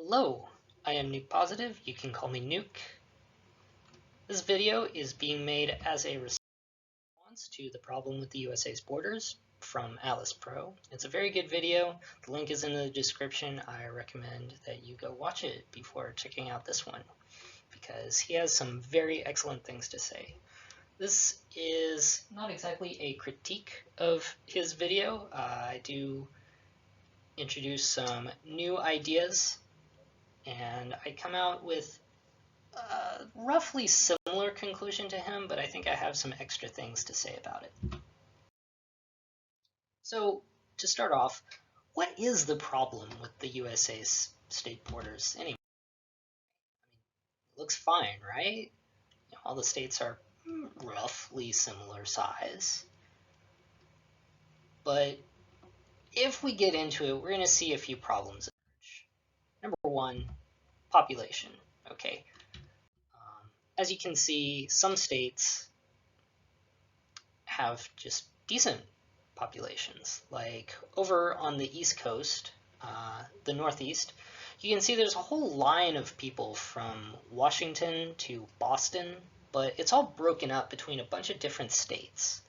Hello, I am Nuke Positive. You can call me Nuke. This video is being made as a response to the problem with the USA's borders from Alice Pro. It's a very good video. The link is in the description. I recommend that you go watch it before checking out this one because he has some very excellent things to say. This is not exactly a critique of his video. I do introduce some new ideas, and I come out with a roughly similar conclusion to him, but I think I have some extra things to say about it. So, to start off, what is the problem with the USA's state borders anyway? It looks fine, right? All the states are roughly similar size. But if we get into it, we're going to see a few problems emerge. Number one, population. Okay. As you can see, some states have just decent populations. Like over on the East Coast, the Northeast, you can see there's a whole line of people from Washington to Boston, but it's all broken up between a bunch of different states.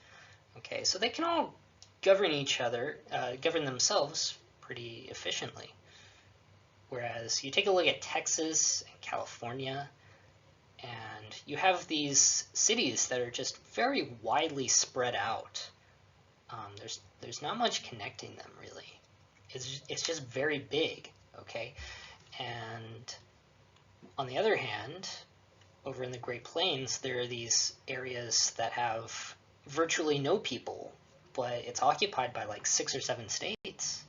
Okay, so they can all govern each other, govern themselves pretty efficiently. Whereas you take a look at Texas and California, and you have these cities that are just very widely spread out. There's not much connecting them, really. It's just very big, okay? And on the other hand, over in the Great Plains, there are these areas that have virtually no people, but it's occupied by like 6 or 7 states.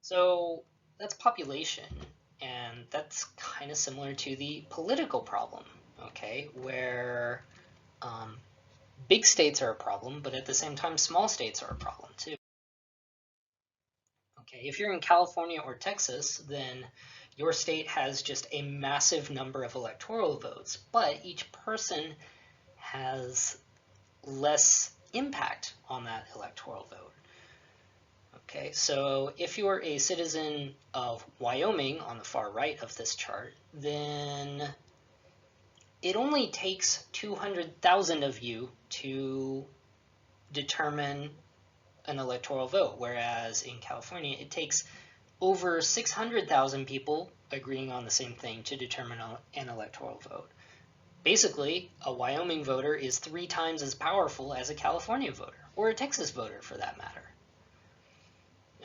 So that's population. And that's kind of similar to the political problem, okay, where big states are a problem, but at the same time, small states are a problem too. Okay, if you're in California or Texas, then your state has just a massive number of electoral votes, but each person has less impact on that electoral vote. Okay, so if you're a citizen of Wyoming on the far right of this chart, then it only takes 200,000 of you to determine an electoral vote, whereas in California it takes over 600,000 people agreeing on the same thing to determine an electoral vote. Basically, a Wyoming voter is 3 times as powerful as a California voter, or a Texas voter for that matter.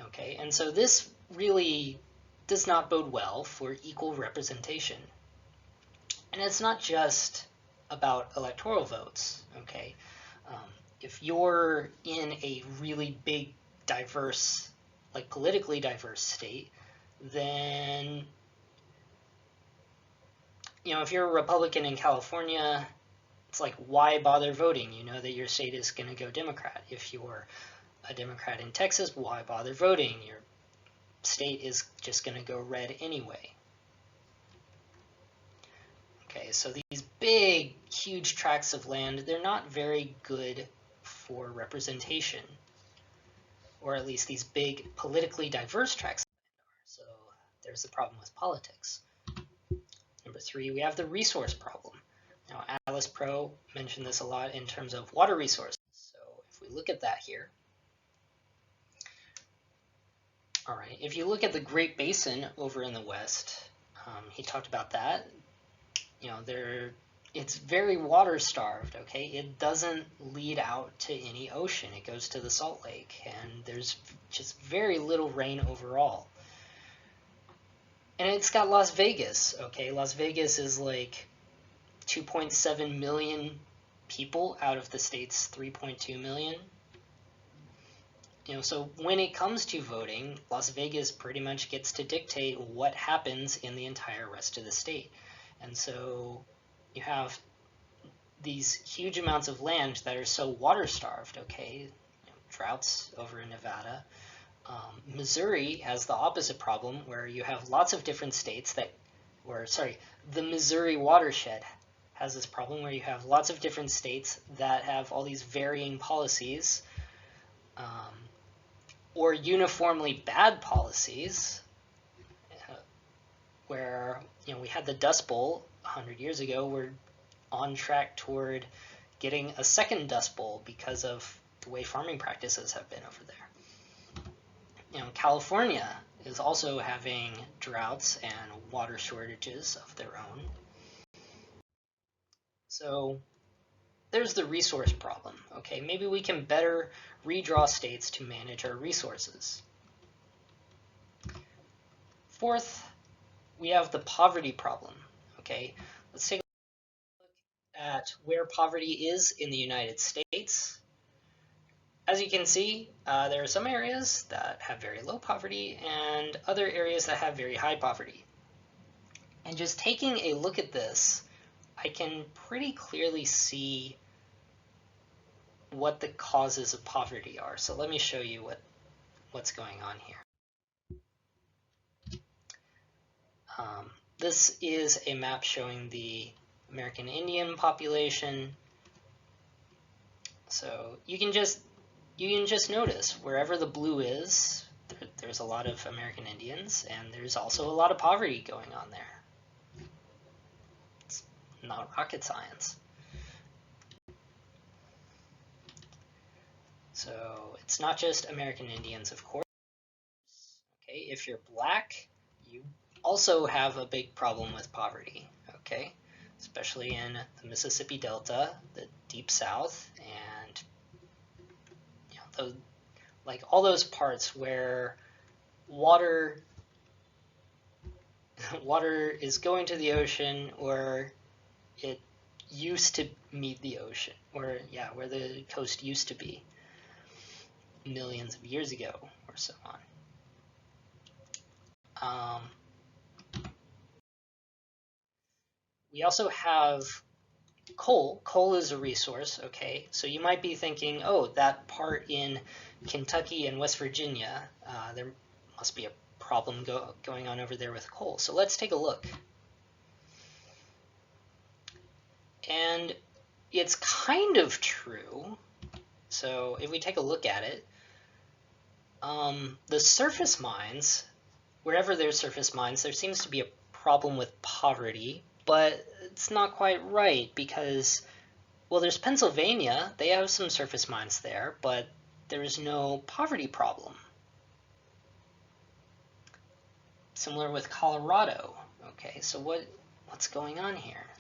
Okay, and so this really does not bode well for equal representation. And it's not just about electoral votes, okay? If you're in a really big, diverse, like politically diverse state, then, if you're a Republican in California, it's like, why bother voting? You know that your state is going to go Democrat. If you're a Democrat in Texas, why bother voting? Your state is just going to go red anyway. Okay, so these big, huge tracts of land, they're not very good for representation, or at least these big, politically diverse tracts of land are. So there's the problem with politics. Number 3, we have the resource problem. Now, Alice Pro mentioned this a lot in terms of water resources. So if we look at that here, all right, if you look at the Great Basin over in the west, he talked about that. It's very water starved, okay? It doesn't lead out to any ocean. It goes to the Salt Lake, and there's just very little rain overall. And it's got Las Vegas, okay? Las Vegas is like 2.7 million people out of the state's 3.2 million. So when it comes to voting, Las Vegas pretty much gets to dictate what happens in the entire rest of the state. And so you have these huge amounts of land that are so water-starved, okay? Droughts over in Nevada. Missouri has the opposite problem, where you have lots of different states the Missouri watershed has this problem where you have lots of different states that have all these varying policies, or uniformly bad policies, where we had the Dust Bowl 100 years ago. We're on track toward getting a second Dust Bowl because of the way farming practices have been over there. California is also having droughts and water shortages of their own. So there's the resource problem. Okay, maybe we can better redraw states to manage our resources. Fourth, we have the poverty problem. Okay, let's take a look at where poverty is in the United States. As you can see, there are some areas that have very low poverty and other areas that have very high poverty. And just taking a look at this, I can pretty clearly see what the causes of poverty are. So let me show you what's going on here. This is a map showing the American Indian population. So you can just notice wherever the blue is, there's a lot of American Indians, and there's also a lot of poverty going on there. It's not rocket science. So it's not just American Indians, of course. Okay, if you're black, you also have a big problem with poverty. Okay, especially in the Mississippi Delta, the Deep South, and like all those parts where water is going to the ocean, or it used to meet the ocean, or where the coast used to be millions of years ago, or so on. We also have coal. Coal is a resource, okay? So you might be thinking, oh, that part in Kentucky and West Virginia, there must be a problem going on over there with coal. So let's take a look. And it's kind of true. So if we take a look at it, the surface mines, wherever there's surface mines, there seems to be a problem with poverty, but it's not quite right because, well, there's Pennsylvania, they have some surface mines there, but there's no poverty problem. Similar with Colorado. Okay, so what's going on here?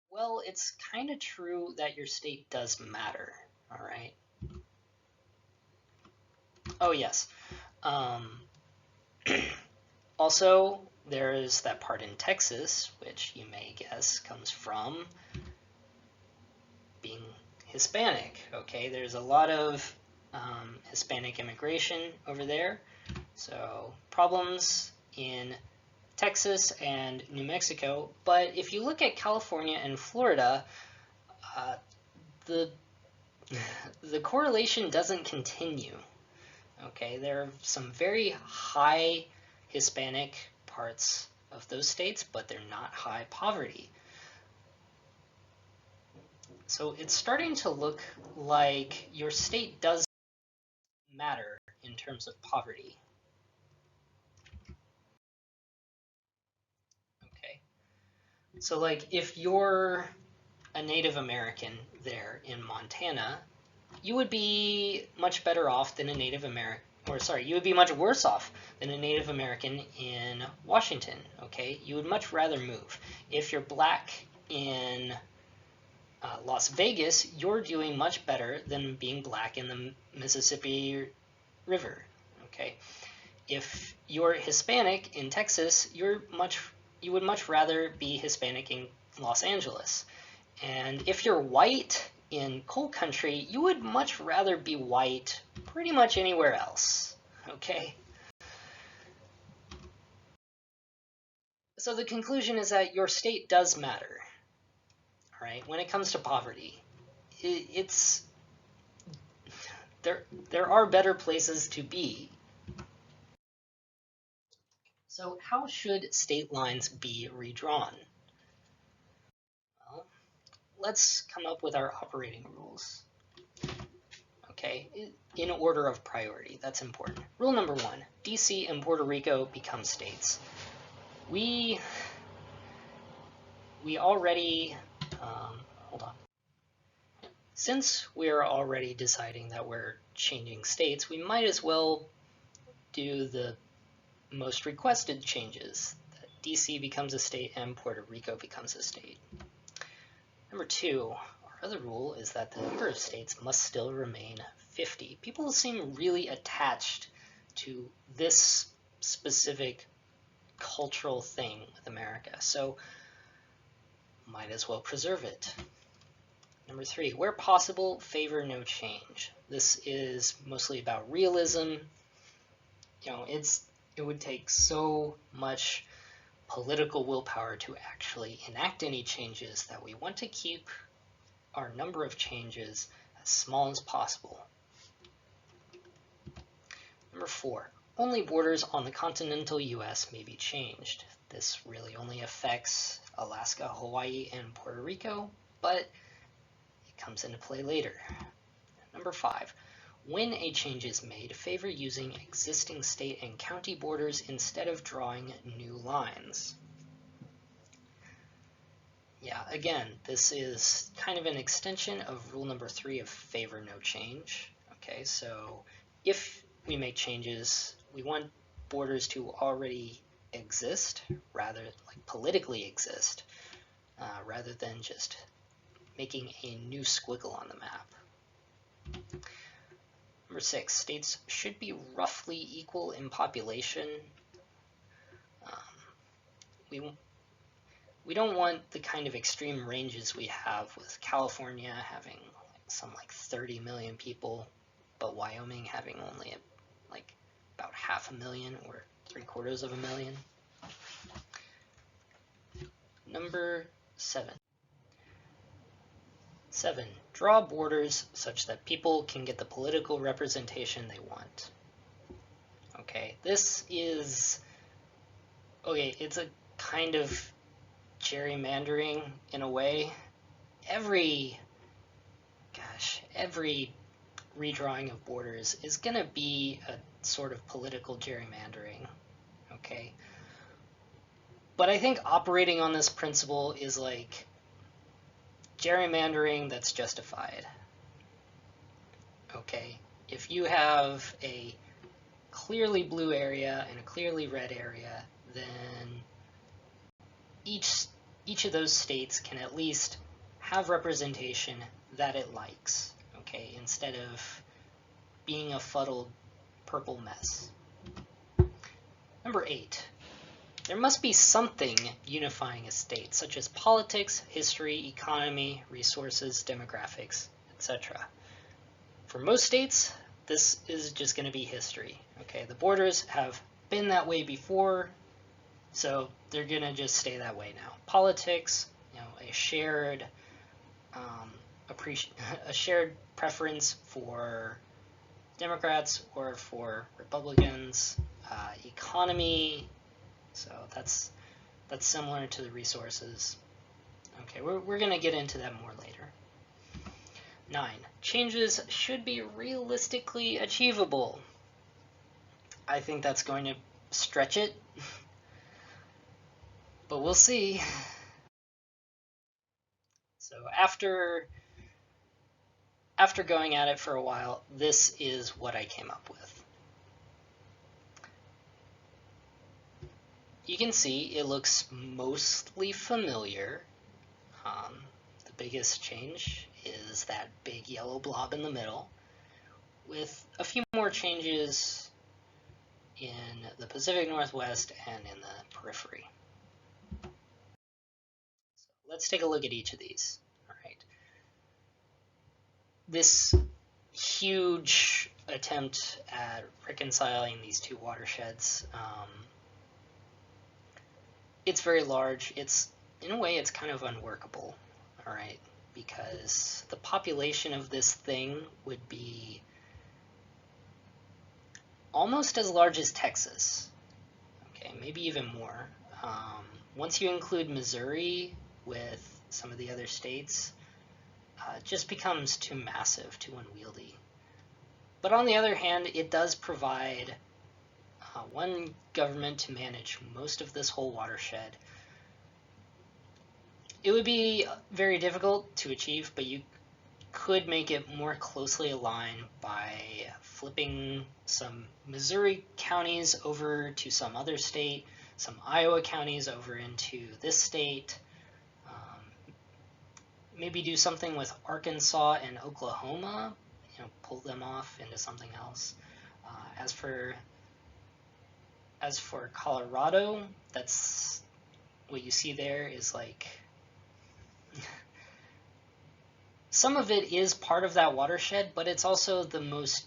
Well, it's kind of true that your state does matter, all right? Oh, yes. Also, there is that part in Texas, which you may guess comes from being Hispanic, okay? There's a lot of Hispanic immigration over there, so problems in Texas and New Mexico. But if you look at California and Florida, the correlation doesn't continue. Okay, there are some very high Hispanic parts of those states, but they're not high poverty. So it's starting to look like your state does matter in terms of poverty. Okay, so like if you're a Native American there in Montana, you would be much better off than a Native American, or sorry, you would be much worse off than a Native American in Washington, okay? You would much rather move. If you're black in Las Vegas, you're doing much better than being black in the Mississippi River, okay? If you're Hispanic in Texas, you would much rather be Hispanic in Los Angeles. And if you're white in coal country, you would much rather be white pretty much anywhere else, okay? So the conclusion is that your state does matter, all right? When it comes to poverty, there are better places to be. So how should state lines be redrawn? Well, let's come up with our operating rules. Okay, in order of priority, that's important. Rule number 1, DC and Puerto Rico become states. We already, hold on. Since we're already deciding that we're changing states, we might as well do the most requested changes. That DC becomes a state and Puerto Rico becomes a state. Number 2, our other rule is that the number of states must still remain 50. People seem really attached to this specific cultural thing with America, so might as well preserve it. Number 3, where possible, favor no change. This is mostly about realism. You know, it would take so much political willpower to actually enact any changes that we want to keep our number of changes as small as possible. Number 4, only borders on the continental US may be changed. This really only affects Alaska, Hawaii, and Puerto Rico, but it comes into play later. Number 5, when a change is made, favor using existing state and county borders instead of drawing new lines. Yeah, again, this is kind of an extension of rule number 3 of favor no change. Okay, so if we make changes, we want borders to already exist, rather like politically exist, rather than just making a new squiggle on the map. Number 6, states should be roughly equal in population. We don't want the kind of extreme ranges we have with California having something like 30 million people, but Wyoming having only like about 500,000 or 750,000. Number 7. 7. Draw borders such that people can get the political representation they want. Okay, this is, okay, it's a kind of gerrymandering in a way. Every redrawing of borders is going to be a sort of political gerrymandering, okay? But I think operating on this principle is like gerrymandering that's justified, okay? If you have a clearly blue area and a clearly red area, then each of those states can at least have representation that it likes, okay, instead of being a fuddled purple mess. Number 8, there must be something unifying a state, such as politics, history, economy, resources, demographics, etc. For most states, this is just going to be history, okay? The borders have been that way before, so they're going to just stay that way now. Politics, you know, a shared preference for Democrats or for Republicans. Economy, so that's similar to the resources. Okay, we're going to get into that more later. 9. Changes should be realistically achievable. I think that's going to stretch it, but we'll see. So after going at it for a while, this is what I came up with. You can see it looks mostly familiar. The biggest change is that big yellow blob in the middle, with a few more changes in the Pacific Northwest and in the periphery. So let's take a look at each of these. All right. This huge attempt at reconciling these two watersheds, it's very large. It's, in a way, it's kind of unworkable, all right, because the population of this thing would be almost as large as Texas, okay, maybe even more. Once you include Missouri with some of the other states, it just becomes too massive, too unwieldy. But on the other hand, it does provide one government to manage most of this whole watershed. It would be very difficult to achieve, but you could make it more closely aligned by flipping some Missouri counties over to some other state, some Iowa counties over into this state. Maybe do something with Arkansas and Oklahoma, pull them off into something else. As for Colorado, that's what you see there is like some of it is part of that watershed, but it's also the most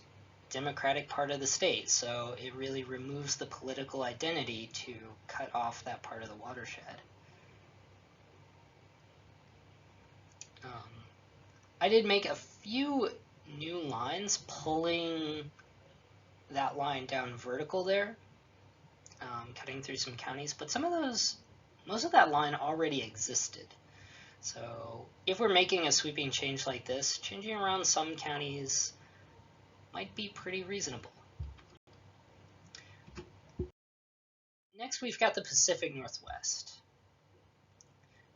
democratic part of the state, so it really removes the political identity to cut off that part of the watershed. I did make a few new lines pulling that line down vertical there, cutting through some counties, but most of that line already existed. So if we're making a sweeping change like this, changing around some counties might be pretty reasonable. Next, we've got the Pacific Northwest.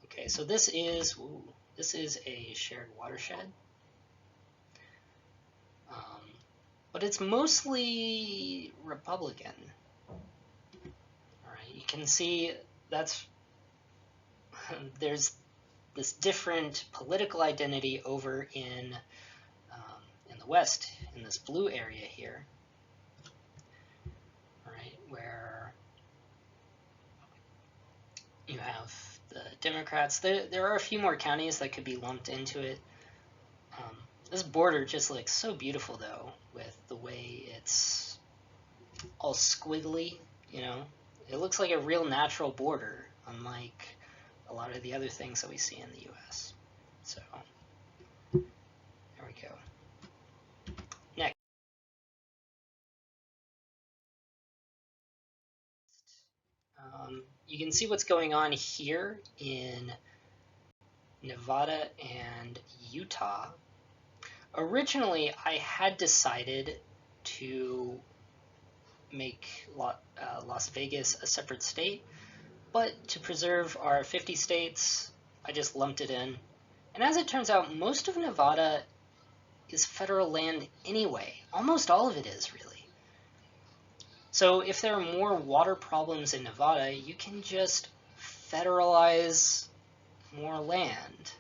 Okay, so this is a shared watershed, but it's mostly Republican. All right, you can see there's this different political identity over in the West, in this blue area here, right, where you have the Democrats. There are a few more counties that could be lumped into it. This border just looks so beautiful, though, with the way it's all squiggly, It looks like a real natural border, unlike a lot of the other things that we see in the U.S. So, there we go. Next. You can see what's going on here in Nevada and Utah. Originally, I had decided to make Las Vegas a separate state, but to preserve our 50 states, I just lumped it in. And as it turns out, most of Nevada is federal land anyway. Almost all of it is, really. So if there are more water problems in Nevada, you can just federalize more land.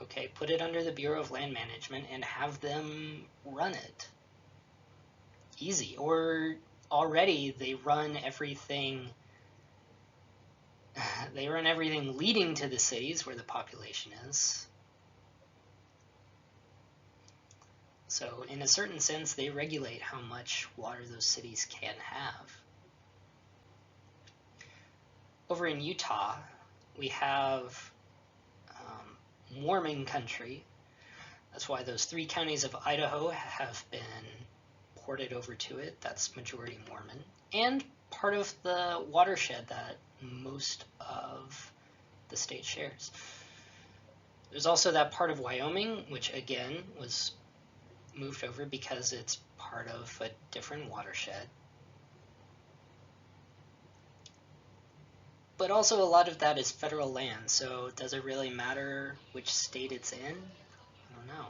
Okay, put it under the Bureau of Land Management and have them run it. Easy. Or already they run everything leading to the cities where the population is. So in a certain sense, they regulate how much water those cities can have. Over in Utah, we have Mormon country. That's why those 3 counties of Idaho have been ported over to it. That's majority Mormon. And part of the watershed that most of the state shares. There's also that part of Wyoming, which again was moved over because it's part of a different watershed. But also a lot of that is federal land, so does it really matter which state it's in? I don't know.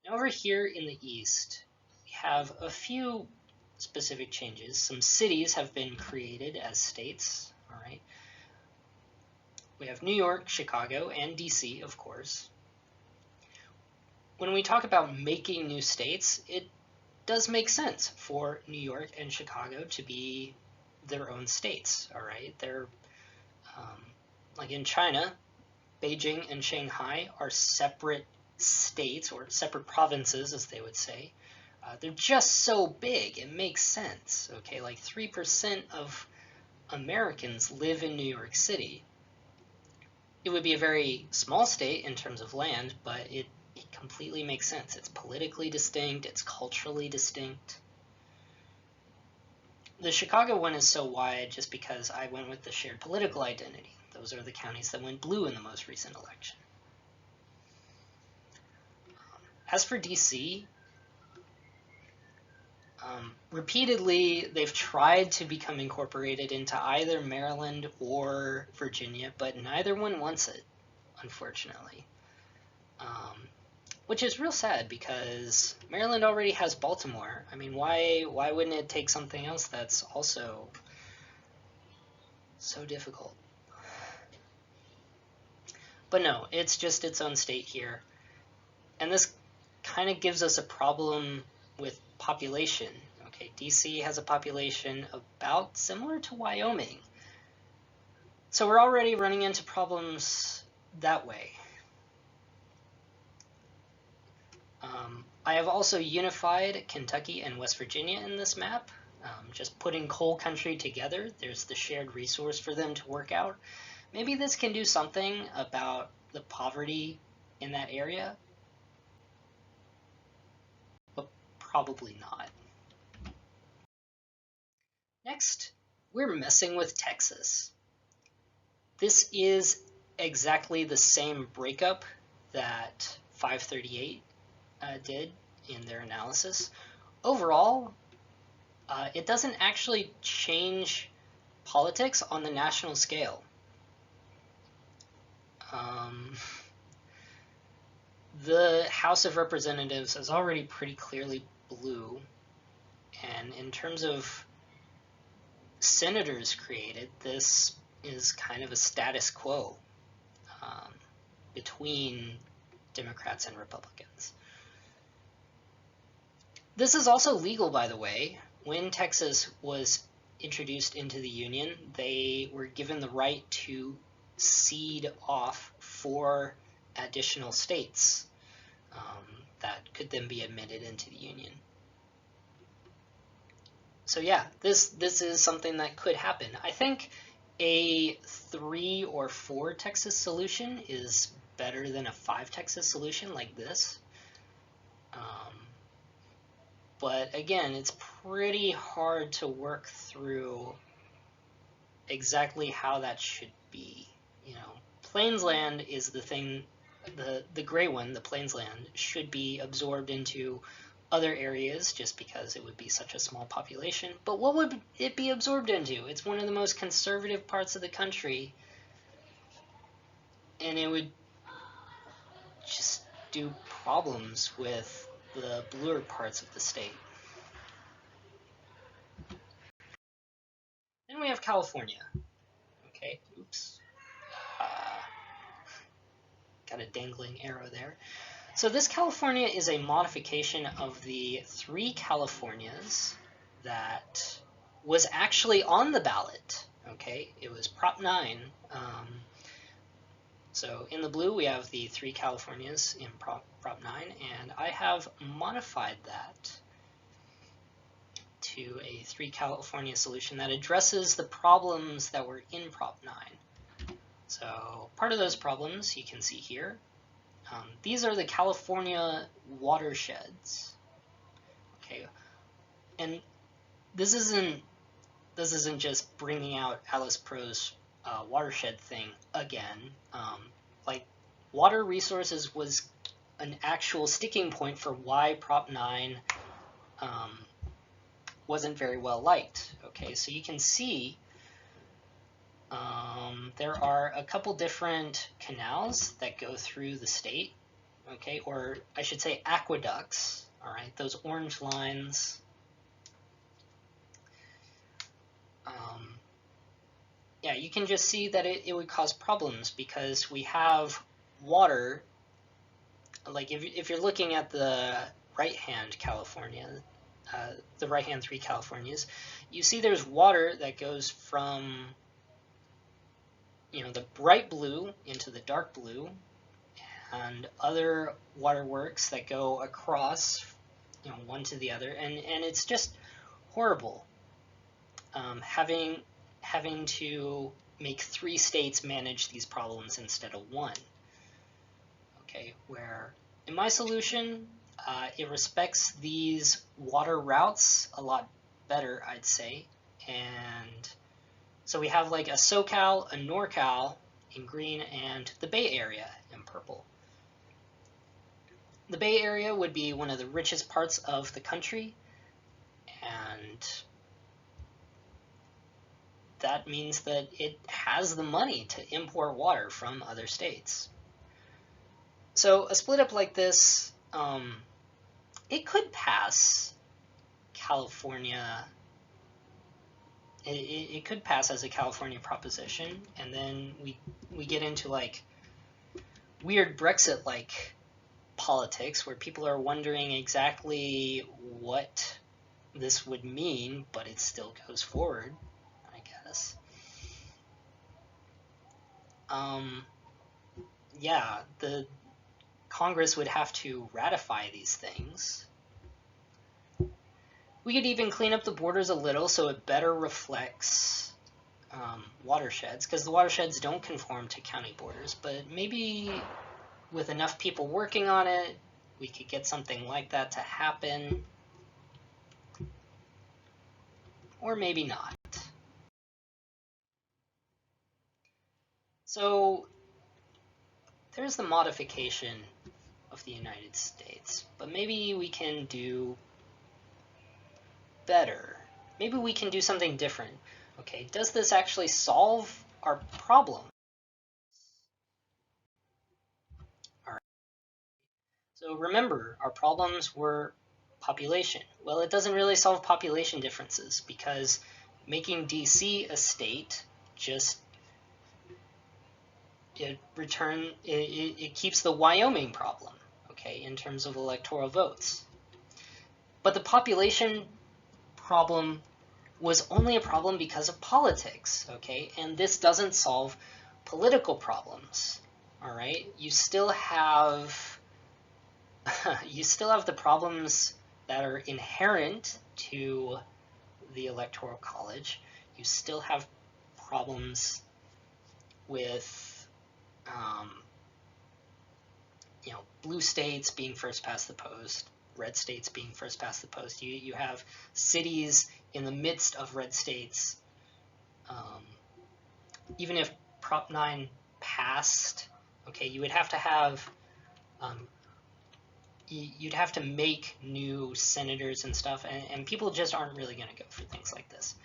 Now over here in the east, we have a few specific changes. Some cities have been created as states, all right? We have New York, Chicago, and DC, of course. When we talk about making new states, it does make sense for New York and Chicago to be their own states, all right? They're, like in China, Beijing and Shanghai are separate states, or separate provinces, as they would say. They're just so big, it makes sense, okay? Like 3% of Americans live in New York City. It would be a very small state in terms of land, but it completely makes sense. It's politically distinct, it's culturally distinct. The Chicago one is so wide just because I went with the shared political identity. Those are the counties that went blue in the most recent election. As for DC, repeatedly they've tried to become incorporated into either Maryland or Virginia, but neither one wants it, unfortunately. Which is real sad because Maryland already has Baltimore. I mean, why wouldn't it take something else that's also so difficult? But no, it's just its own state here. And this kind of gives us a problem with population. Okay, DC has a population about similar to Wyoming. So we're already running into problems that way. I have also unified Kentucky and West Virginia in this map. Just putting coal country together, there's the shared resource for them to work out. Maybe this can do something about the poverty in that area, but probably not. Next, we're messing with Texas. This is exactly the same breakup that 538 did in their analysis. Overall, it doesn't actually change politics on the national scale. The House of Representatives is already pretty clearly blue, and in terms of senators created, this is kind of a status quo between Democrats and Republicans. This is also legal, by the way. When Texas was introduced into the Union, they were given the right to cede off 4 additional states that could then be admitted into the Union. So yeah, this is something that could happen. I think a 3 or 4 Texas solution is better than a 5 Texas solution like this. But again, it's pretty hard to work through exactly how that should be. You know, Plains land is the thing, the gray one, the Plains land, should be absorbed into other areas just because it would be such a small population. But what would it be absorbed into? It's one of the most conservative parts of the country, and it would just do problems with the bluer parts of the state. Then we have California. Okay, oops. Got a dangling arrow there. So this California is a modification of the 3 Californias that was actually on the ballot. Okay, it was Prop 9. So in the blue we have the 3 Californias in Prop 9, and I have modified that to a 3 California solution that addresses the problems that were in Prop 9. So part of those problems you can see here. These are the California watersheds. Okay, and this isn't just bringing out Alice Pro's watershed thing again. Like, water resources was an actual sticking point for why Prop 9 wasn't very well liked. Okay, so you can see there are a couple different canals that go through the state, okay, or I should say aqueducts, all right, those orange lines. Yeah, you can just see that it would cause problems because we have water, like if you're looking at the right-hand California, the right-hand 3 Californias, you see there's water that goes from the bright blue into the dark blue, and other waterworks that go across, one to the other, and it's just horrible having to make 3 states manage these problems instead of 1. Okay, where in my solution, it respects these water routes a lot better, I'd say, and so we have like a SoCal, a NorCal in green, and the Bay Area in purple. the Bay Area would be one of the richest parts of the country, and that means that it has the money to import water from other states. So a split up like this, it could pass California. It could pass as a California proposition, and then we get into like weird Brexit-like politics where people are wondering exactly what this would mean, but it still goes forward, I guess. Yeah, the Congress would have to ratify these things. We could even clean up the borders a little so it better reflects watersheds, because the watersheds don't conform to county borders, but maybe with enough people working on it, we could get something like that to happen. Or maybe not. So there's the modification of the United States, but maybe we can do better. Maybe we can do something different. Okay, does this actually solve our problem? All right. So remember, our problems were population. Well, it doesn't really solve population differences because making DC a state just it keeps the Wyoming problem, okay, in terms of electoral votes. But the population problem was only a problem because of politics, okay? And this doesn't solve political problems, all right? You still have the problems that are inherent to the Electoral College. You still have problems with blue states being first past the post, red states being first past the post. You have cities in the midst of red states. Even if Prop 9 passed, okay, you would have to have you'd have to make new senators and stuff, and people just aren't really going to go for things like this.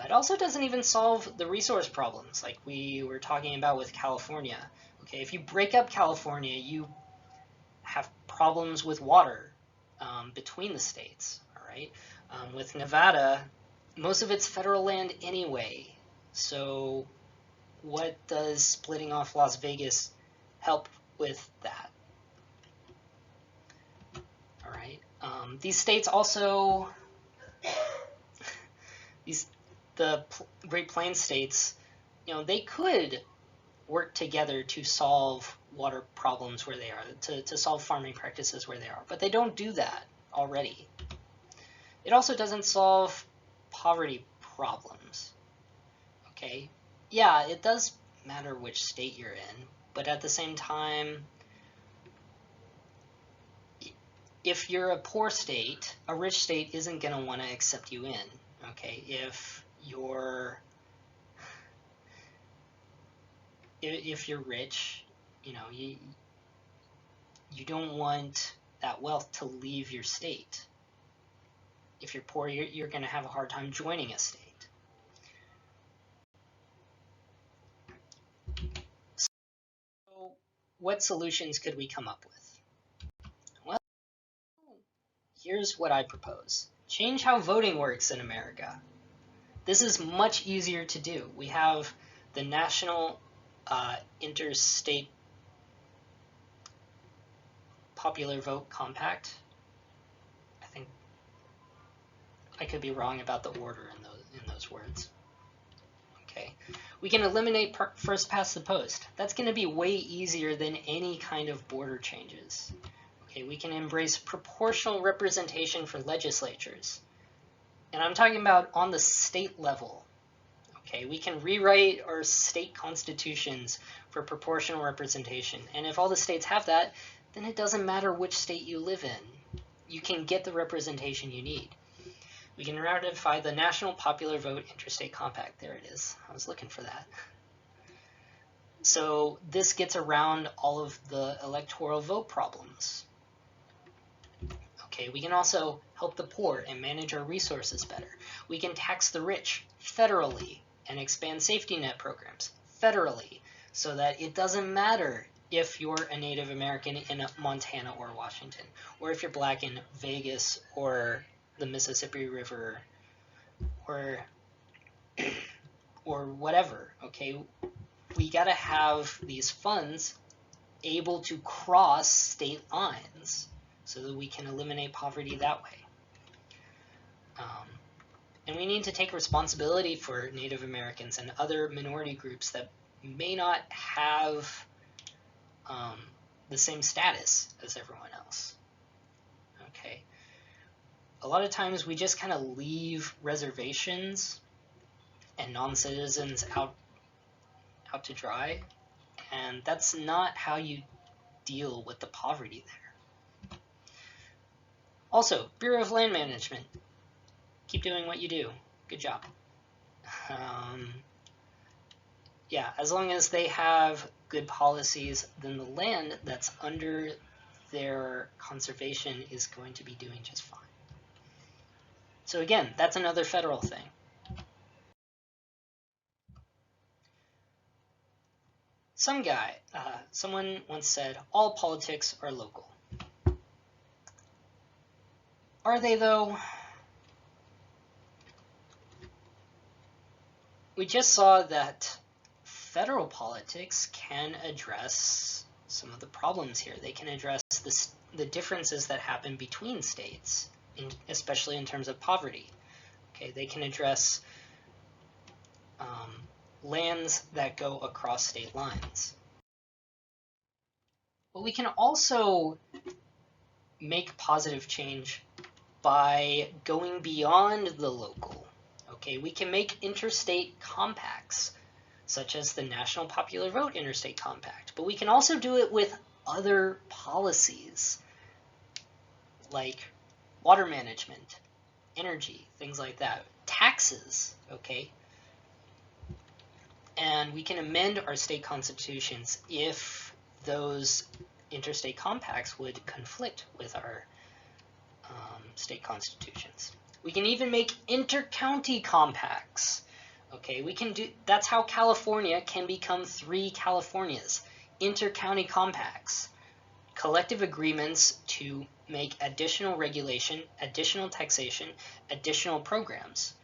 It also doesn't even solve the resource problems like we were talking about with California. Okay, if you break up California, you have problems with water between the states, all right? With Nevada, most of it's federal land anyway, so what does splitting off Las Vegas help with that? All right. These states also, the Great Plains states, they could work together to solve water problems where they are, to solve farming practices where they are, but they don't do that already. It also doesn't solve poverty problems, okay? Yeah, it does matter which state you're in, but at the same time, if you're a poor state, a rich state isn't going to want to accept you in, okay? If you're rich, you don't want that wealth to leave your state. If you're poor, you're going to have a hard time joining a state. So what solutions could we come up with? Well, here's what I propose. Change how voting works in America. This is much easier to do. We have the National Interstate Popular Vote Compact. I think I could be wrong about the order in those words. Okay, we can eliminate first past the post. That's going to be way easier than any kind of border changes. Okay, we can embrace proportional representation for legislatures. And I'm talking about on the state level. Okay, we can rewrite our state constitutions for proportional representation. And if all the states have that, then it doesn't matter which state you live in. You can get the representation you need. We can ratify the National Popular Vote Interstate Compact. There it is. I was looking for that. So this gets around all of the electoral vote problems. Okay, we can also help the poor and manage our resources better. We can tax the rich federally and expand safety net programs federally so that it doesn't matter if you're a Native American in Montana or Washington, or if you're black in Vegas or the Mississippi River or whatever. Okay, we got to have these funds able to cross state lines so that we can eliminate poverty that way. And we need to take responsibility for Native Americans and other minority groups that may not have the same status as everyone else. Okay. A lot of times we just kind of leave reservations and non-citizens out to dry, and that's not how you deal with the poverty there. Also, Bureau of Land Management, keep doing what you do. Good job. Yeah, as long as they have good policies, then the land that's under their conservation is going to be doing just fine. So again, that's another federal thing. Someone once said, all politics are local. Are they though? We just saw that federal politics can address some of the problems here. They can address the differences that happen between states, especially in terms of poverty. Okay, they can address lands that go across state lines. But we can also make positive change by going beyond the local. Okay, we can make interstate compacts, such as the National Popular Vote Interstate Compact, but we can also do it with other policies, like water management, energy, things like that, taxes, okay? And we can amend our state constitutions if those interstate compacts would conflict with our state constitutions. We can even make inter-county compacts. Okay, we can do. That's how California can become 3 Californias. Inter-county compacts, collective agreements to make additional regulation, additional taxation, additional programs.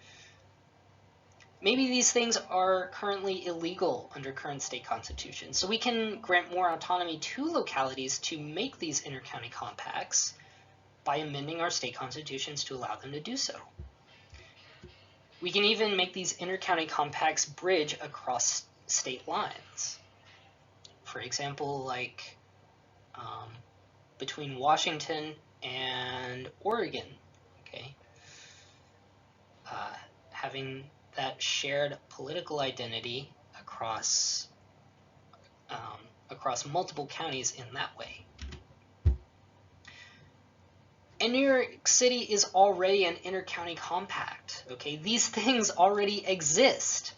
Maybe these things are currently illegal under current state constitutions, so we can grant more autonomy to localities to make these inter-county compacts by amending our state constitutions to allow them to do so. We can even make these inter-county compacts bridge across state lines. For example, like between Washington and Oregon, okay? Having that shared political identity across multiple counties in that way. And New York City is already an inter-county compact, okay? These things already exist.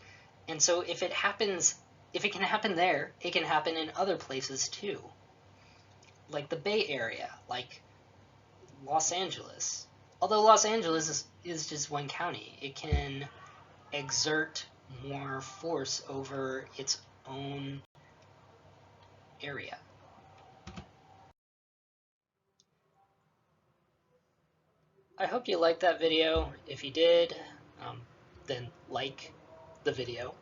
And so if it can happen there, it can happen in other places too. Like the Bay Area, like Los Angeles. Although Los Angeles is just one county, it can exert more force over its own area. I hope you liked that video. If you did, then like the video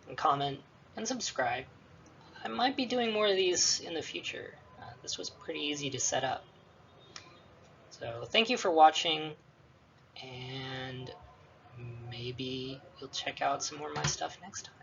and comment and subscribe. I might be doing more of these in the future. This was pretty easy to set up. So thank you for watching, and maybe you'll check out some more of my stuff next time.